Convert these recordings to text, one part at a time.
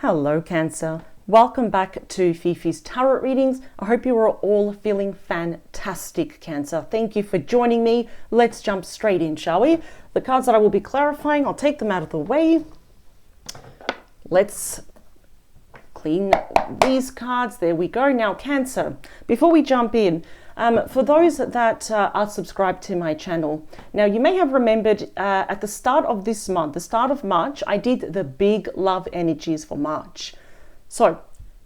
Hello Cancer, welcome back to Fifi's Tarot readings. I hope you are all feeling fantastic, Cancer. Thank you for joining me. Let's jump straight in, shall we? The cards that I will be clarifying, I'll take them out of the way. Let's clean these cards. There we go. Now Cancer, before we jump in, for those that are subscribed to my channel, now you may have remembered at the start of this month, the start of March, I did the big love energies for March. So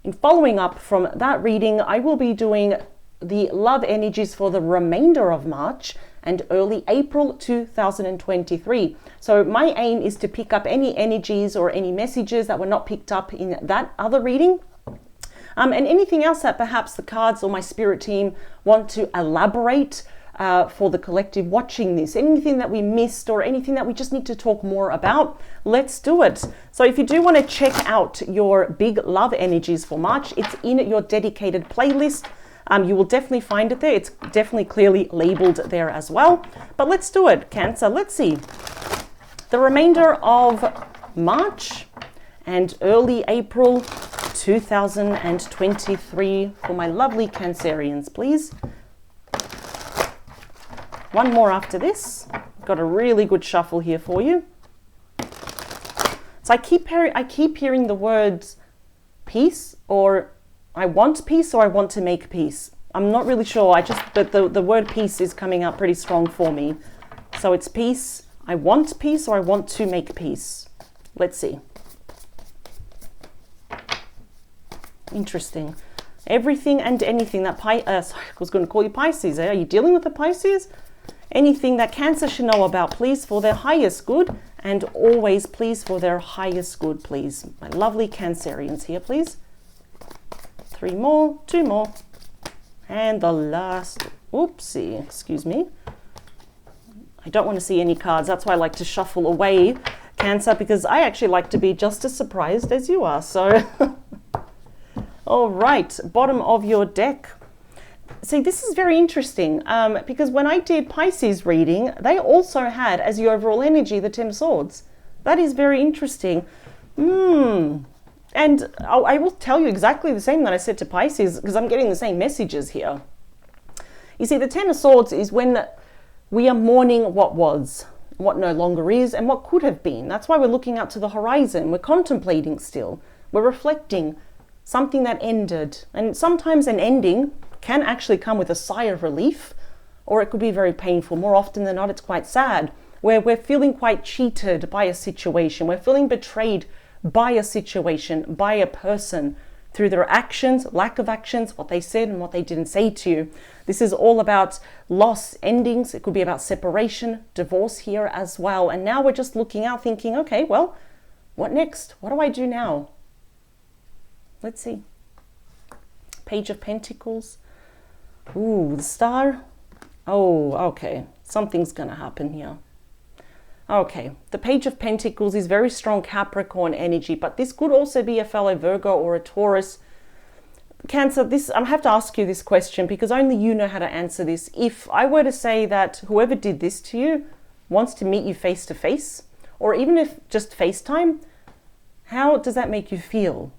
in following up from that reading, I will be doing the love energies for the remainder of March and early April 2023. So my aim is to pick up any energies or any messages that were not picked up in that other reading. And anything else that perhaps the cards or my spirit team want to elaborate for the collective watching this. Anything that we missed or anything that we just need to talk more about, let's do it. So if you do want to check out your big love energies for March, it's in your dedicated playlist. You will definitely find it there. It's definitely clearly labeled there as well. But let's do it, Cancer. Let's see. The remainder of March and early April 2023 for my lovely Cancerians, please. One more after this. Got a really good shuffle here for you. So I keep hearing the words peace, or I want peace, or I want to make peace. I'm not really sure. But the word peace is coming up pretty strong for me. So it's peace, I want peace, or I want to make peace. Let's see. Interesting. Everything and anything that sorry, I was going to call you Pisces. Are you dealing with the Pisces? Anything that Cancer should know about, please, for their highest good, and always, please, for their highest good, please. My lovely Cancerians here, please. 3 more, 2 more, and the last. Oopsie, excuse me. I don't want to see any cards. That's why I like to shuffle away, Cancer, because I actually like to be just as surprised as you are. So. All right, bottom of your deck. See, this is very interesting because when I did Pisces reading, they also had as your overall energy the 10 of Swords. That is very interesting. And I will tell you exactly the same that I said to Pisces because I'm getting the same messages here. You see, the 10 of Swords is when we are mourning what was, what no longer is, and what could have been. That's why we're looking out to the horizon. We're contemplating still. We're reflecting. Something that ended. And sometimes an ending can actually come with a sigh of relief, or it could be very painful. More often than not, it's quite sad, where we're feeling quite cheated by a situation. We're feeling betrayed by a situation, by a person, through their actions, lack of actions, what they said and what they didn't say to you. This is all about loss, endings. It could be about separation, divorce here as well. And now we're just looking out thinking, okay, well, what next? What do I do now? Let's see. Page of Pentacles. Ooh, the Star. Oh, okay. Something's going to happen here. Okay. The Page of Pentacles is very strong Capricorn energy, but this could also be a fellow Virgo or a Taurus. Cancer, I have to ask you this question because only you know how to answer this. If I were to say that whoever did this to you wants to meet you face to face, or even if just FaceTime, how does that make you feel?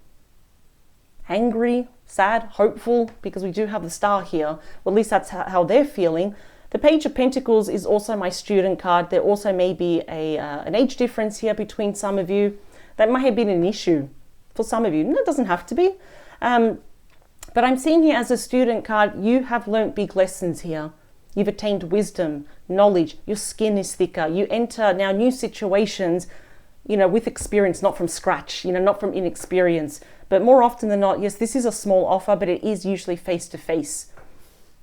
Angry, sad, hopeful, because we do have the Star here. Well, at least that's how they're feeling. The Page of Pentacles is also my student card. There also may be an age difference here between some of you. That might have been an issue for some of you. No, it doesn't have to be. But I'm seeing here as a student card, you have learnt big lessons here. You've attained wisdom, knowledge. Your skin is thicker. You enter now new situations, with experience, not from scratch, not from inexperience. But more often than not, yes, this is a small offer, but it is usually face-to-face.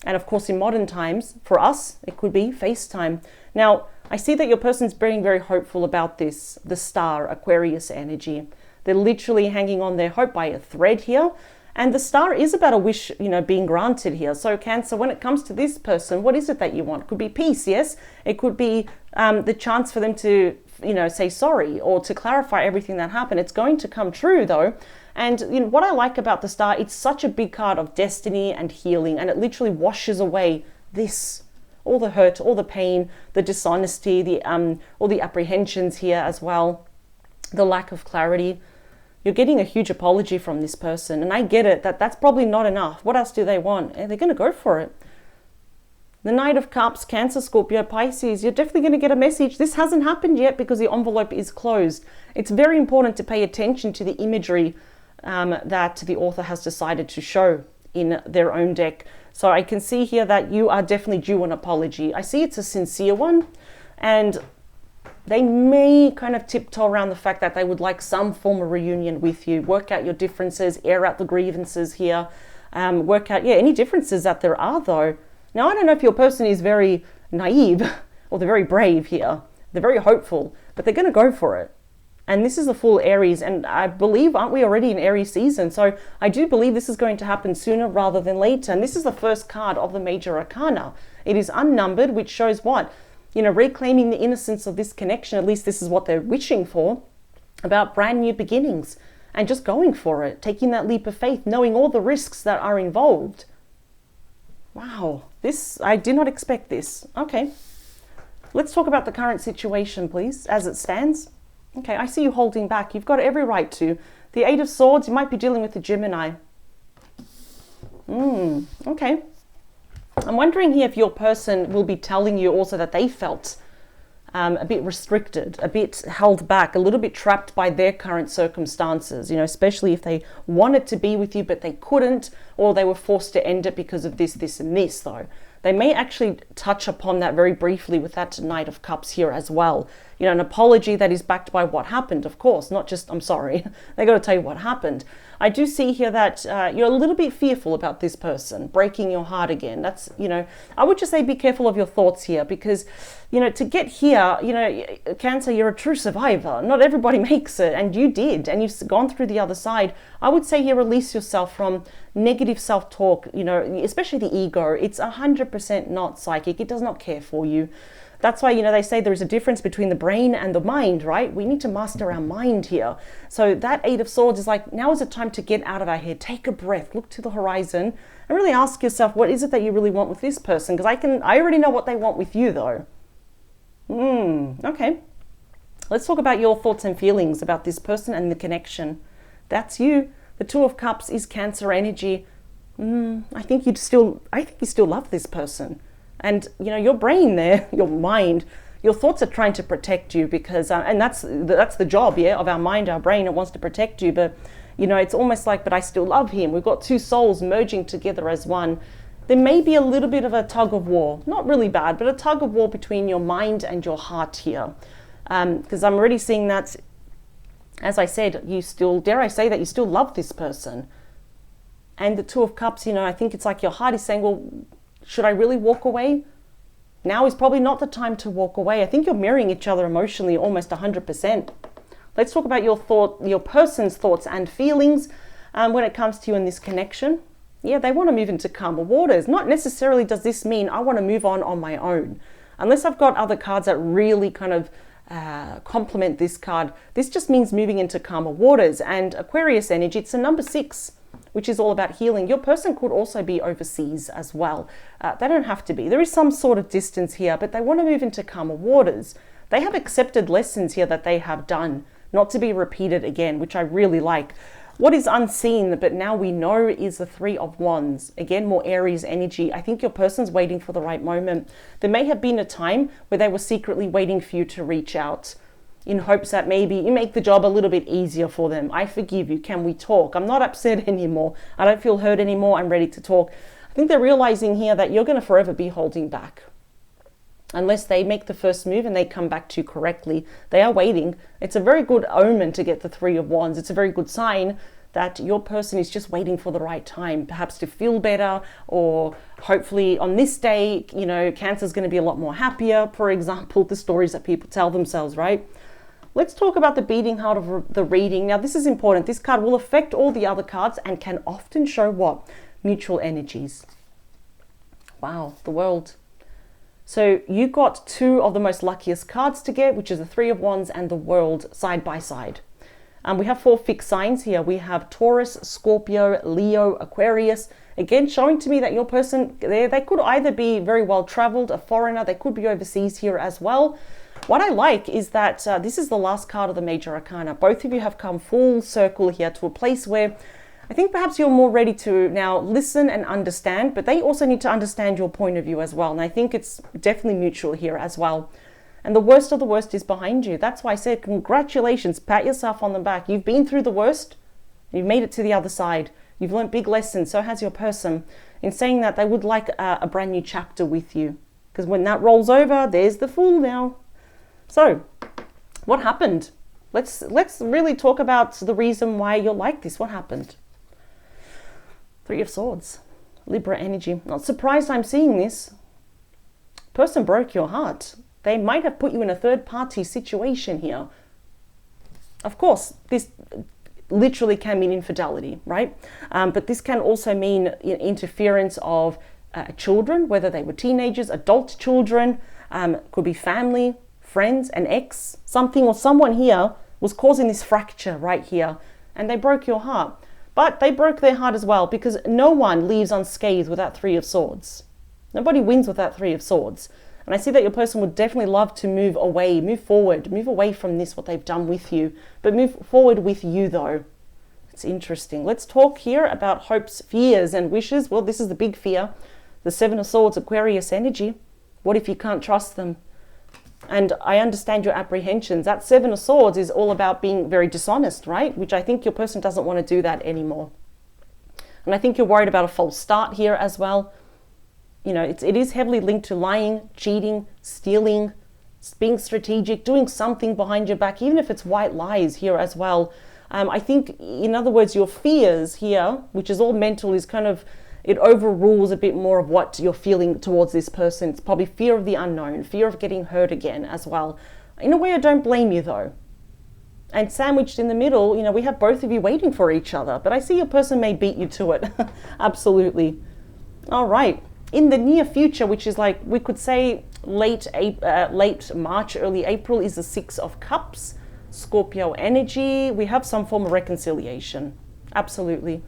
And of course, in modern times, for us, it could be FaceTime. Now, I see that your person's being very hopeful about this, the Star, Aquarius energy. They're literally hanging on their hope by a thread here. And the Star is about a wish, being granted here. So Cancer, when it comes to this person, what is it that you want? It could be peace, yes? It could be the chance for them to, say sorry or to clarify everything that happened. It's going to come true, though. And what I like about the Star, it's such a big card of destiny and healing, and it literally washes away all the hurt, all the pain, the dishonesty, all the apprehensions here as well, the lack of clarity. You're getting a huge apology from this person. And I get it, that's probably not enough. What else do they want? And they're going to go for it. The Knight of Cups, Cancer, Scorpio, Pisces, you're definitely going to get a message. This hasn't happened yet because the envelope is closed. It's very important to pay attention to the imagery that the author has decided to show in their own deck. So I can see here that you are definitely due an apology. I see it's a sincere one, and they may kind of tiptoe around the fact that they would like some form of reunion with you, work out your differences, air out the grievances here, work out, any differences that there are though. Now, I don't know if your person is very naive or they're very brave here. They're very hopeful, but they're going to go for it. And this is the full Aries, and I believe, aren't we already in Aries season? So I do believe this is going to happen sooner rather than later. And this is the first card of the major arcana. It is unnumbered, which shows what? Reclaiming the innocence of this connection. At least this is what they're wishing for, about brand new beginnings and just going for it, taking that leap of faith, knowing all the risks that are involved. Wow, I did not expect this. Okay, let's talk about the current situation, please, as it stands. Okay, I see you holding back. You've got every right to. The Eight of Swords, you might be dealing with the Gemini. Okay. I'm wondering here if your person will be telling you also that they felt a bit restricted, a bit held back, a little bit trapped by their current circumstances, especially if they wanted to be with you, but they couldn't, or they were forced to end it because of this, this, and this, though. They may actually touch upon that very briefly with that Knight of Cups here as well. An apology that is backed by what happened, of course, not just, I'm sorry. They got to tell you what happened. I do see here that you're a little bit fearful about this person breaking your heart again. That's, I would just say be careful of your thoughts here because, to get here, Cancer, you're a true survivor. Not everybody makes it, and you did, and you've gone through the other side. I would say here, release yourself from negative self-talk, especially the ego. It's 100% not psychic. It does not care for you. That's why, they say there is a difference between the brain and the mind, right? We need to master our mind here. So that Eight of Swords is like, now is the time to get out of our head, take a breath, look to the horizon, and really ask yourself, what is it that you really want with this person? Because I already know what they want with you, though. Okay. Let's talk about your thoughts and feelings about this person and the connection. That's you. The Two of Cups is Cancer energy. I think you still love this person. And, your brain there, your mind, your thoughts are trying to protect you because, and that's the job, of our mind, our brain, it wants to protect you. But, it's almost like, but I still love him. We've got two souls merging together as one. There may be a little bit of a tug of war, not really bad, but a tug of war between your mind and your heart here. Because I'm already seeing that, as I said, dare I say that you still love this person. And the Two of Cups, I think it's like your heart is saying, well, should I really walk away? Now is probably not the time to walk away. I think you're mirroring each other emotionally almost 100%. Let's talk about your person's thoughts and feelings when it comes to you in this connection. Yeah, they want to move into calmer waters. Not necessarily does this mean I want to move on my own. Unless I've got other cards that really kind of complement this card. This just means moving into calmer waters. And Aquarius energy, it's a number 6. Which is all about healing. Your person could also be overseas as well. They don't have to be. There is some sort of distance here, but they want to move into calmer waters. They have accepted lessons here that they have done, not to be repeated again, which I really like. What is unseen, but now we know, is the Three of Wands. Again, more Aries energy. I think your person's waiting for the right moment. There may have been a time where they were secretly waiting for you to reach out, in hopes that maybe you make the job a little bit easier for them. I forgive you. Can we talk? I'm not upset anymore. I don't feel hurt anymore. I'm ready to talk. I think they're realizing here that you're going to forever be holding back. Unless they make the first move and they come back to you correctly. They are waiting. It's a very good omen to get the Three of Wands. It's a very good sign that your person is just waiting for the right time, perhaps to feel better, or hopefully on this day, Cancer's going to be a lot more happier. For example, the stories that people tell themselves, right? Let's talk about the beating heart of the reading. Now, this is important. This card will affect all the other cards and can often show what? Mutual energies. Wow, the World. So you got two of the most luckiest cards to get, which is the Three of Wands and the World side by side. We have 4 fixed signs here. We have Taurus, Scorpio, Leo, Aquarius. Again, showing to me that your person, they could either be very well traveled, a foreigner, they could be overseas here as well. What I like is that this is the last card of the Major Arcana. Both of you have come full circle here to a place where I think perhaps you're more ready to now listen and understand, but they also need to understand your point of view as well. And I think it's definitely mutual here as well. And the worst of the worst is behind you. That's why I said congratulations, pat yourself on the back. You've been through the worst, and you've made it to the other side. You've learned big lessons, so has your person. In saying that, they would like a brand new chapter with you. Because when that rolls over, there's the Fool now. So, what happened? Let's really talk about the reason why you're like this. What happened? Three of Swords. Libra energy. Not surprised I'm seeing this. Person broke your heart. They might have put you in a third-party situation here. Of course, this literally can mean infidelity, right? But this can also mean interference of children, whether they were teenagers, adult children, could be family, friends, an ex, something or someone here was causing this fracture right here, and they broke your heart. But they broke their heart as well, because no one leaves unscathed with that Three of Swords. Nobody wins with that Three of Swords. And I see that your person would definitely love to move away, move forward, move away from this, what they've done with you, but move forward with you though. It's interesting. Let's talk here about hopes, fears, and wishes. Well, this is the big fear. The Seven of Swords, Aquarius energy. What if you can't trust them? And I understand your apprehensions. That Seven of Swords is all about being very dishonest, right? Which I think your person doesn't want to do that anymore. And I think you're worried about a false start here as well. You know, it is heavily linked to lying, cheating, stealing, being strategic, doing something behind your back, even if it's white lies here as well. I think, in other words, your fears here, which is all mental, is kind of, it overrules a bit more of what you're feeling towards this person. It's probably fear of the unknown, fear of getting hurt again as well. In a way, I don't blame you though. And sandwiched in the middle, you know, we have both of you waiting for each other, but I see your person may beat you to it. Absolutely. All right. In the near future, which is like, we could say late March, early April, is the Six of Cups, Scorpio energy. We have some form of reconciliation. Absolutely.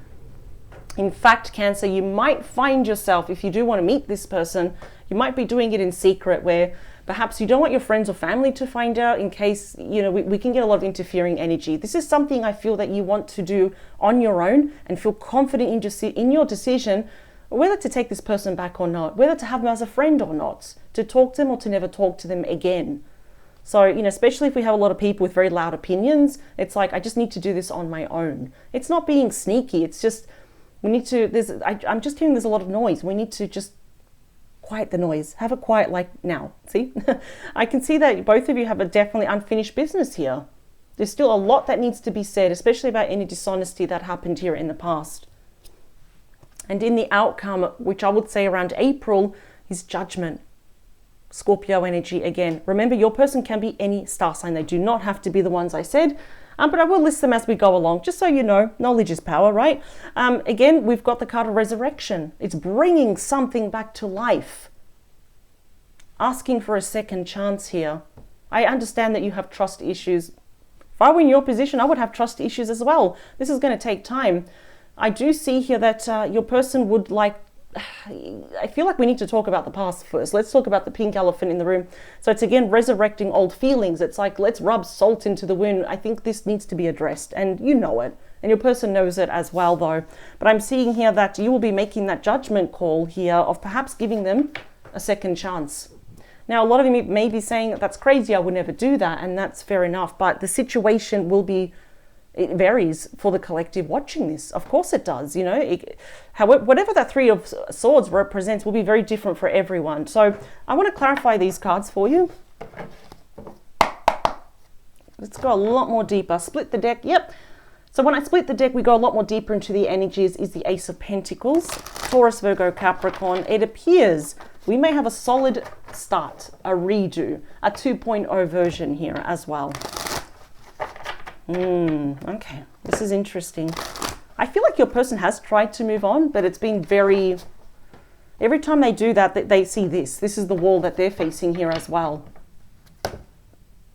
In fact, Cancer, you might find yourself, if you do want to meet this person, you might be doing it in secret, where perhaps you don't want your friends or family to find out, in case, you know, we can get a lot of interfering energy. This is something I feel that you want to do on your own and feel confident in your decision, whether to take this person back or not, whether to have them as a friend or not, to talk to them or to never talk to them again. So, you know, especially if we have a lot of people with very loud opinions, it's like, I just need to do this on my own. It's not being sneaky. It's just, we need to, I'm just hearing there's a lot of noise. We need to just quiet the noise. Have it quiet like now. See? I can see that both of you have a definitely unfinished business here. There's still a lot that needs to be said, especially about any dishonesty that happened here in the past. And in the outcome, which I would say around April, is Judgment. Scorpio energy again. Remember, your person can be any star sign. They do not have to be the ones I said, but I will list them as we go along, just so you know, knowledge is power, right? Again, we've got the card of Resurrection. It's bringing something back to life. Asking for a second chance here. I understand that you have trust issues. If I were in your position, I would have trust issues as well. This is going to take time. I do see here that your person would like, I feel like we need to talk about the past first. Let's talk about the pink elephant in the room. So it's again resurrecting old feelings. It's like, let's rub salt into the wound. I think this needs to be addressed, and you know it. And your person knows it as well though. But I'm seeing here that you will be making that judgment call here of perhaps giving them a second chance. Now, a lot of you may be saying, that's crazy, I would never do that, and that's fair enough. But the situation will be, it varies for the collective watching this. Of course it does, you know. However, whatever that Three of Swords represents will be very different for everyone. So I want to clarify these cards for you. Let's go a lot more deeper. Split the deck. Yep. So when I split the deck, we go a lot more deeper into the energies. Is the Ace of Pentacles, Taurus, Virgo, Capricorn. It appears we may have a solid start, a redo, a 2.0 version here as well. Okay, this is interesting. I feel like your person has tried to move on, but it's been very, every time they do that, they see this. This is the wall that they're facing here as well.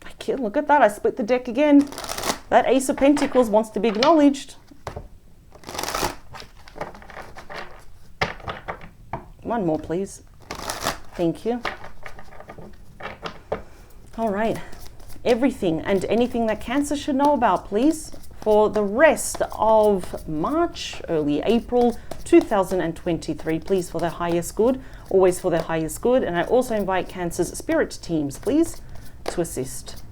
I can't, look at that, I split the deck again. That Ace of Pentacles wants to be acknowledged. One more, please. Thank you. All right. Everything and anything that Cancer should know about, please, for the rest of March, early April 2023, please, for their highest good, always for their highest good. And I also invite Cancer's spirit teams, please, to assist.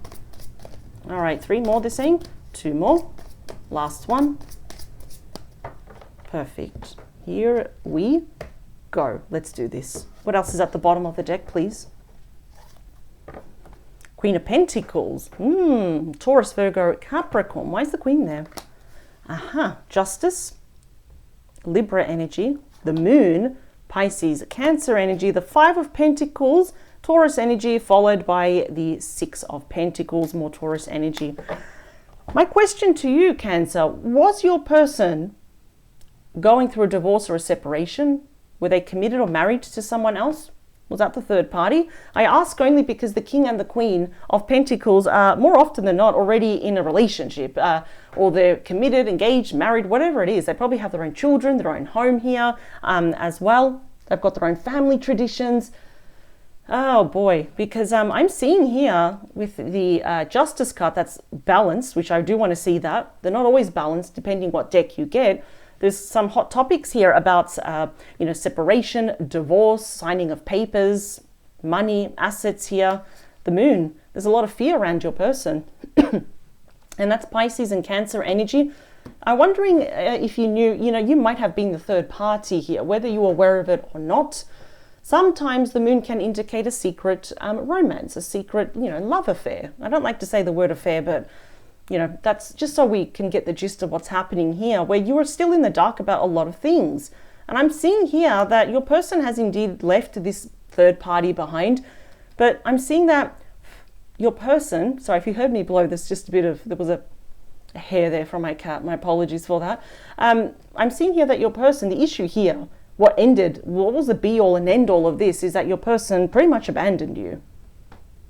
All right, 3 more, they're saying. 2 more. Last one. Perfect. Here we go. Let's do this. What else is at the bottom of the deck, please? Queen of Pentacles. Taurus, Virgo, Capricorn. Why is the Queen there? Justice, Libra energy, the Moon, Pisces, Cancer energy, the 5 of Pentacles, Taurus energy, followed by the 6 of Pentacles, more Taurus energy. My question to you, Cancer, was your person going through a divorce or a separation? Were they committed or married to someone else? Was that the third party? I ask only because the King and the Queen of Pentacles are more often than not already in a relationship, or they're committed, engaged, married, whatever it is. They probably have their own children, their own home here as well. They've got their own family traditions. Oh boy, because I'm seeing here with the Justice card that's balanced, which I do want to see that. They're not always balanced depending what deck you get. There's some hot topics here about, separation, divorce, signing of papers, money, assets here. The Moon, there's a lot of fear around your person. And that's Pisces and Cancer energy. I'm wondering if you knew, you might have been the third party here, whether you were aware of it or not. Sometimes the Moon can indicate a secret romance, a secret, love affair. I don't like to say the word affair, but that's just so we can get the gist of what's happening here, where you are still in the dark about a lot of things. And I'm seeing here that your person has indeed left this third party behind, but I'm seeing that your person, sorry if you heard me blow, there was a hair there from my cat, my apologies for that. I'm seeing here that your person, the issue here, what was the be all and end all of this, is that your person pretty much abandoned you.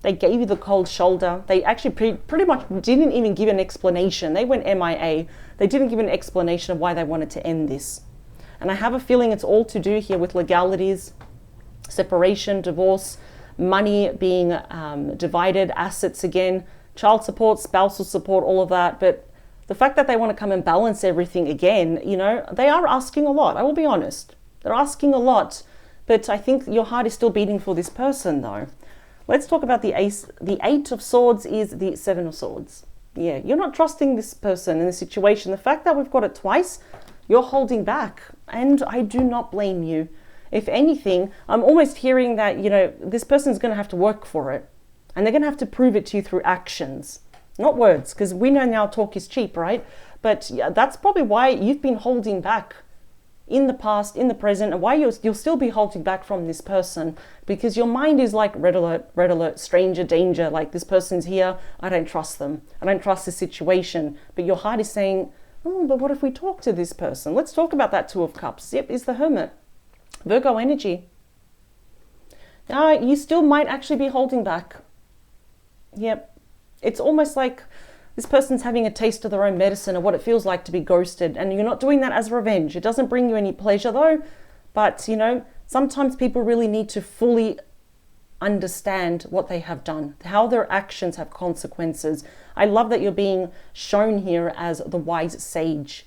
They gave you the cold shoulder. They actually pretty much didn't even give an explanation. They went MIA. They didn't give an explanation of why they wanted to end this. And I have a feeling it's all to do here with legalities, separation, divorce, money being divided, assets again, child support, spousal support, all of that. But the fact that they want to come and balance everything again, they are asking a lot. I will be honest. They're asking a lot. But I think your heart is still beating for this person though. Let's talk about the Ace. The 8 of Swords is the 7 of Swords. Yeah, you're not trusting this person in the situation. The fact that we've got it twice, you're holding back. And I do not blame you. If anything, I'm almost hearing that, this person's going to have to work for it. And they're going to have to prove it to you through actions, not words. Because we know now talk is cheap, right? But yeah, that's probably why you've been holding back in the past, in the present, and why you'll still be holding back from this person, because your mind is like red alert, stranger danger, like this person's here, I don't trust them, I don't trust the situation. But your heart is saying, oh, but what if we talk to this person? Let's talk about that 2 of Cups. Yep, is the Hermit. Virgo energy. Now, you still might actually be holding back. Yep, it's almost like this person's having a taste of their own medicine of what it feels like to be ghosted. And you're not doing that as revenge. It doesn't bring you any pleasure though. But, sometimes people really need to fully understand what they have done, how their actions have consequences. I love that you're being shown here as the wise sage.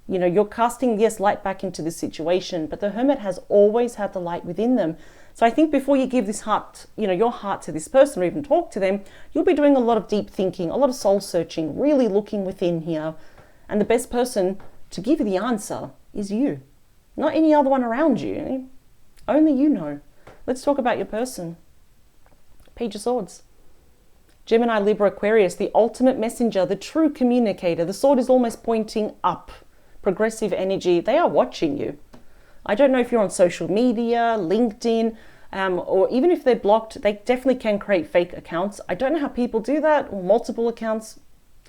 You're casting, yes, light back into this situation, but the Hermit has always had the light within them. So I think before you give this heart, your heart to this person or even talk to them, you'll be doing a lot of deep thinking, a lot of soul searching, really looking within here. And the best person to give you the answer is you, not any other one around you. Only you know. Let's talk about your person. Page of Swords. Gemini, Libra, Aquarius, the ultimate messenger, the true communicator. The sword is almost pointing up. Progressive energy. They are watching you. I don't know if you're on social media, LinkedIn, or even if they're blocked, they definitely can create fake accounts. I don't know how people do that, or multiple accounts.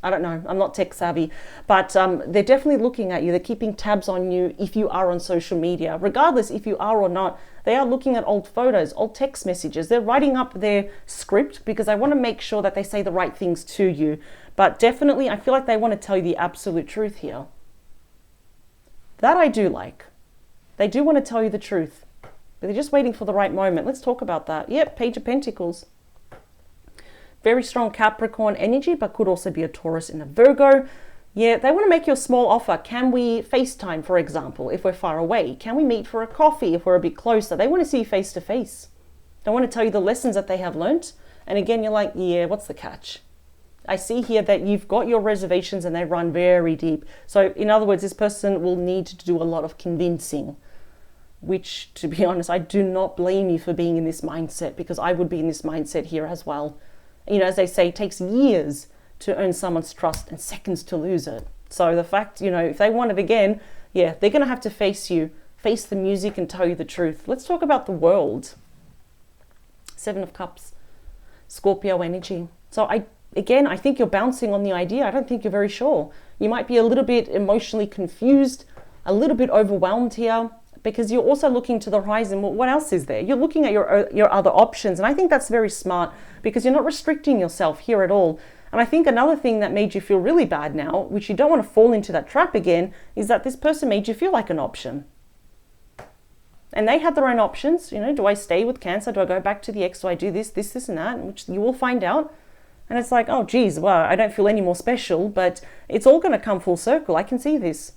I don't know. I'm not tech savvy, but they're definitely looking at you. They're keeping tabs on you if you are on social media. Regardless if you are or not, they are looking at old photos, old text messages. They're writing up their script because I want to make sure that they say the right things to you. But definitely, I feel like they want to tell you the absolute truth here. That I do like. They do want to tell you the truth, but they're just waiting for the right moment. Let's talk about that. Yep, Page of Pentacles. Very strong Capricorn energy, but could also be a Taurus and a Virgo. Yeah, they want to make you a small offer. Can we FaceTime, for example, if we're far away? Can we meet for a coffee if we're a bit closer? They want to see you face to face. They want to tell you the lessons that they have learnt. And again, you're like, yeah, what's the catch? I see here that you've got your reservations and they run very deep. So in other words, this person will need to do a lot of convincing, which, to be honest, I do not blame you for being in this mindset, because I would be in this mindset here as well. You know, as they say, it takes years to earn someone's trust and seconds to lose it. So the fact, you know, if they want it again, yeah, they're going to have to face you, face the music and tell you the truth. Let's talk about the world. 7 of Cups, Scorpio energy. So I think you're bouncing on the idea. I don't think you're very sure. You might be a little bit emotionally confused, a little bit overwhelmed here, because you're also looking to the horizon. Well, what else is there? You're looking at your other options. And I think that's very smart, because you're not restricting yourself here at all. And I think another thing that made you feel really bad now, which you don't want to fall into that trap again, is that this person made you feel like an option. And they had their own options. You know, do I stay with Cancer? Do I go back to the ex? Do I do this, and that? Which you will find out. And it's like, oh, geez, well, I don't feel any more special, but it's all going to come full circle. I can see this.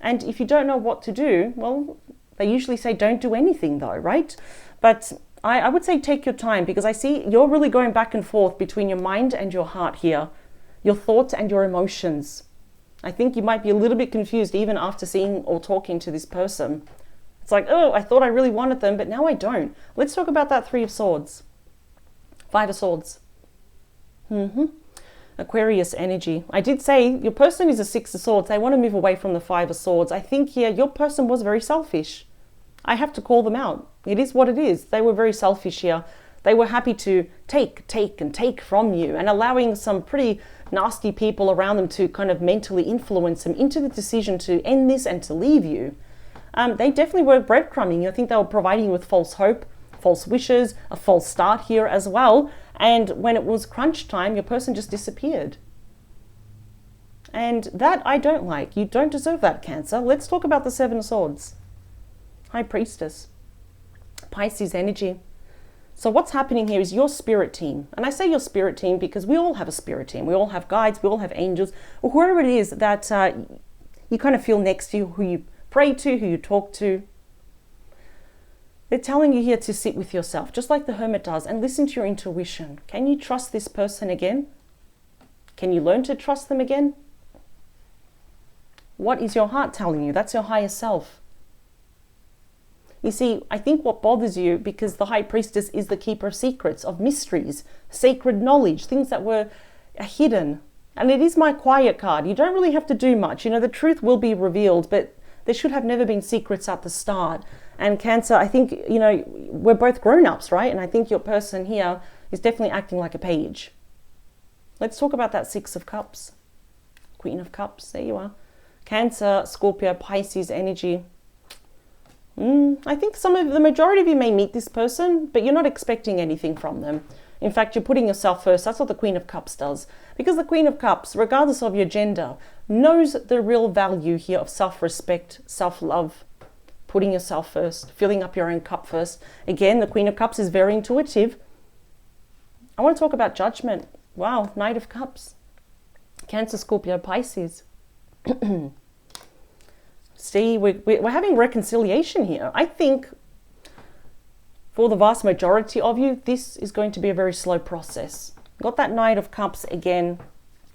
And if you don't know what to do, well, they usually say don't do anything though, right? But I would say take your time, because I see you're really going back and forth between your mind and your heart here, your thoughts and your emotions. I think you might be a little bit confused even after seeing or talking to this person. It's like, oh, I thought I really wanted them, but now I don't. Let's talk about that 3 of Swords. 5 of Swords. Aquarius energy. I did say your person is a 6 of Swords. They want to move away from the 5 of Swords. I think here your person was very selfish. I have to call them out. It is what it is. They were very selfish here. They were happy to take from you, and allowing some pretty nasty people around them to kind of mentally influence them into the decision to end this and to leave you. They definitely were breadcrumbing. I think they were providing you with false hope, false wishes, a false start here as well. And when it was crunch time, your person just disappeared. And that I don't like. You don't deserve that, Cancer. Let's talk about the 7 of Swords. High Priestess. Pisces energy. So what's happening here is your spirit team. And I say your spirit team because we all have a spirit team. We all have guides. We all have angels. Or whoever it is that you kind of feel next to you, who you pray to, who you talk to. They're telling you here to sit with yourself, just like the Hermit does, and listen to your intuition. Can you trust this person again? Can you learn to trust them again? What is your heart telling you? That's your higher self. You see, I think what bothers you, because the High Priestess is the keeper of secrets, of mysteries, sacred knowledge, things that were hidden. And it is my quiet card. You don't really have to do much. You know, the truth will be revealed, but there should have never been secrets at the start. And Cancer, I think, you know, we're both grown-ups, right? And I think your person here is definitely acting like a page. Let's talk about that 6 of Cups. Queen of Cups, there you are. Cancer, Scorpio, Pisces energy. I think the majority of you may meet this person, but you're not expecting anything from them. In fact, you're putting yourself first. That's what the Queen of Cups does. Because the Queen of Cups, regardless of your gender, knows the real value here of self-respect, self-love, putting yourself first, filling up your own cup first. Again, the Queen of Cups is very intuitive. I want to talk about judgment. Wow, Knight of Cups. Cancer, Scorpio, Pisces. See, we're having reconciliation here. I think for the vast majority of you, this is going to be a very slow process. Got that Knight of Cups again.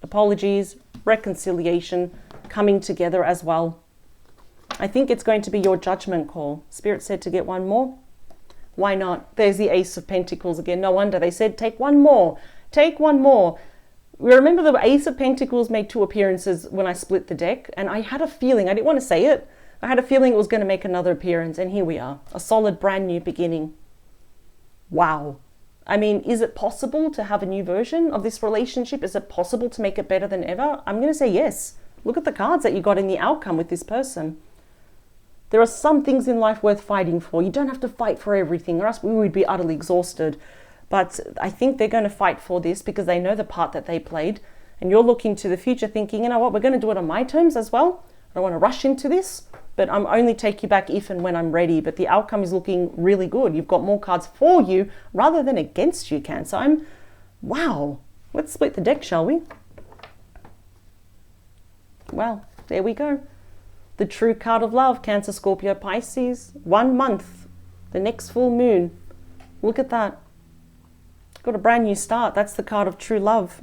Apologies, reconciliation, coming together as well. I think it's going to be your judgment call. Spirit said to get one more. Why not? There's the Ace of Pentacles again. No wonder they said take one more. Take one more. We remember the Ace of Pentacles made 2 appearances when I split the deck, and I had a feeling, I didn't want to say it, I had a feeling it was going to make another appearance, and here we are. A solid brand new beginning. Wow. I mean, is it possible to have a new version of this relationship? Is it possible to make it better than ever? I'm going to say yes. Look at the cards that you got in the outcome with this person. There are some things in life worth fighting for. You don't have to fight for everything, or else we would be utterly exhausted. But I think they're going to fight for this because they know the part that they played. And you're looking to the future thinking, you know what, we're going to do it on my terms as well. I don't want to rush into this, but I'm only take you back if and when I'm ready. But the outcome is looking really good. You've got more cards for you rather than against you, Cancer. Wow. Let's split the deck, shall we? Well, there we go. The true card of love, Cancer, Scorpio, Pisces. 1 month, the next full moon. Look at that. Got a brand new start. That's the card of true love.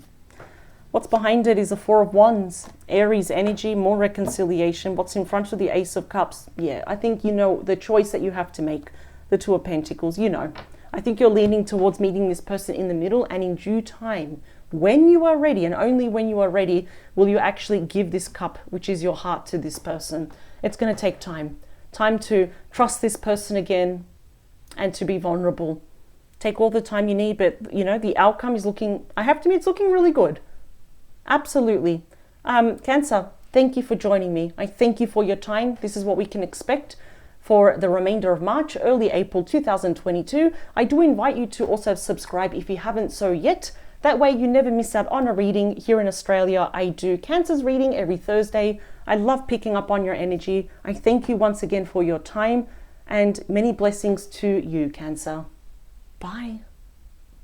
What's behind it is the Four of Wands, Aries energy, more reconciliation. What's in front of the Ace of Cups? Yeah, I think you know the choice that you have to make. The Two of Pentacles, you know. I think you're leaning towards meeting this person in the middle, and in due time, when you are ready, and only when you are ready, will you actually give this cup, which is your heart, to this person. It's going to take time. Time to trust this person again and to be vulnerable. Take all the time you need, but you know, the outcome is looking, I have to admit, it's looking really good. Absolutely. Cancer, thank you for joining me. I thank you for your time. This is what we can expect for the remainder of March, early April 2022. I do invite you to also subscribe if you haven't so yet. That way you never miss out on a reading. Here in Australia, I do Cancer's reading every Thursday. I love picking up on your energy. I thank you once again for your time, and many blessings to you, Cancer. Bye.